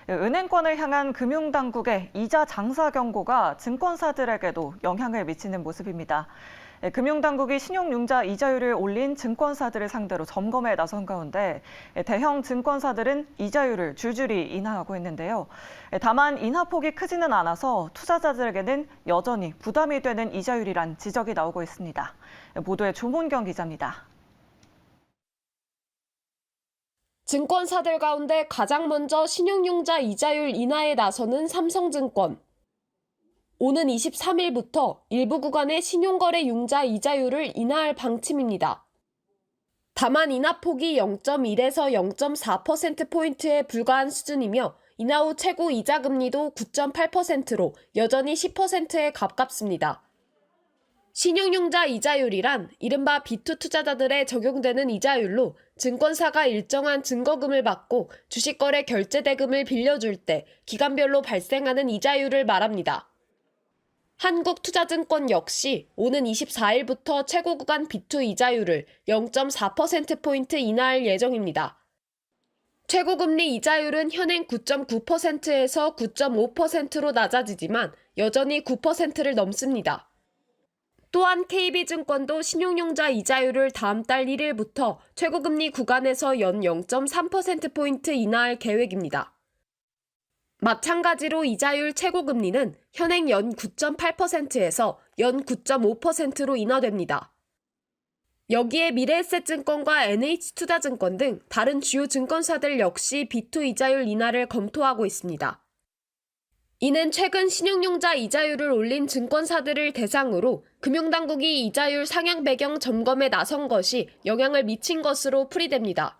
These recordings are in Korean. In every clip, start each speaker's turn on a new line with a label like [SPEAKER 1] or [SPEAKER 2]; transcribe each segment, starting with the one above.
[SPEAKER 1] 은행권을 향한 금융당국의 이자 장사 경고가 증권사들에게도 영향을 미치는 모습입니다. 금융당국이 신용융자 이자율을 올린 증권사들을 상대로 점검에 나선 가운데 대형 증권사들은 이자율을 줄줄이 인하하고 있는데요. 다만 인하폭이 크지는 않아서 투자자들에게는 여전히 부담이 되는 이자율이란 지적이 나오고 있습니다. 보도에 조문경 기자입니다.
[SPEAKER 2] 증권사들 가운데 가장 먼저 신용융자 이자율 인하에 나서는 삼성증권. 오는 23일부터 일부 구간의 신용거래 융자 이자율을 인하할 방침입니다. 다만 인하폭이 0.1에서 0.4%포인트에 불과한 수준이며 인하 후 최고 이자금리도 9.8%로 여전히 10%에 가깝습니다. 신용융자 이자율이란 이른바 B2 투자자들에 적용되는 이자율로 증권사가 일정한 증거금을 받고 주식거래 결제대금을 빌려줄 때 기간별로 발생하는 이자율을 말합니다. 한국투자증권 역시 오는 24일부터 최고 구간 B2 이자율을 0.4%포인트 인하할 예정입니다. 최고금리 이자율은 현행 9.9%에서 9.5%로 낮아지지만 여전히 9%를 넘습니다. 또한 KB증권도 신용융자 이자율을 다음 달 1일부터 최고금리 구간에서 연 0.3%포인트 인하할 계획입니다. 마찬가지로 이자율 최고금리는 현행 연 9.8%에서 연 9.5%로 인하됩니다. 여기에 미래에셋증권과 NH투자증권 등 다른 주요 증권사들 역시 B2 이자율 인하를 검토하고 있습니다. 이는 최근 신용융자 이자율을 올린 증권사들을 대상으로 금융당국이 이자율 상향 배경 점검에 나선 것이 영향을 미친 것으로 풀이됩니다.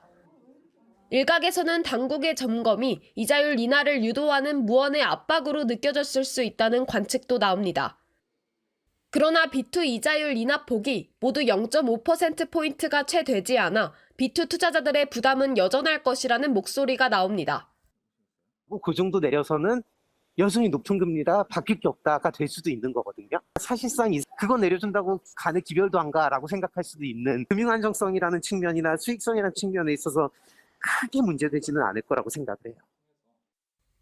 [SPEAKER 2] 일각에서는 당국의 점검이 이자율 인하를 유도하는 무언의 압박으로 느껴졌을 수 있다는 관측도 나옵니다. 그러나 B2 이자율 인하폭이 모두 0.5%포인트가 채 되지 않아 B2 투자자들의 부담은 여전할 것이라는 목소리가 나옵니다.
[SPEAKER 3] 그 정도 내려서는 여전히 높은 금리라 바뀔 게 없다가 될 수도 있는 거거든요. 사실상 그거 내려준다고 간에 기별도 안 가라고 생각할 수도 있는 금융 안정성이라는 측면이나 수익성이라는 측면에 있어서 크게 문제되지는 않을 거라고 생각을 해요.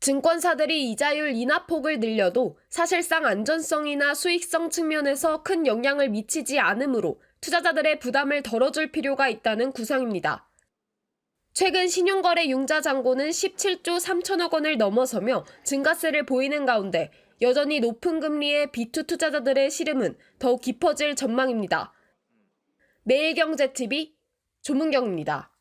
[SPEAKER 2] 증권사들이 이자율 인하폭을 늘려도 사실상 안전성이나 수익성 측면에서 큰 영향을 미치지 않으므로 투자자들의 부담을 덜어줄 필요가 있다는 구상입니다. 최근 신용거래 융자 잔고는 17조 3천억 원을 넘어서며 증가세를 보이는 가운데 여전히 높은 금리의 B2 투자자들의 시름은 더욱 깊어질 전망입니다. 매일경제TV 조문경입니다.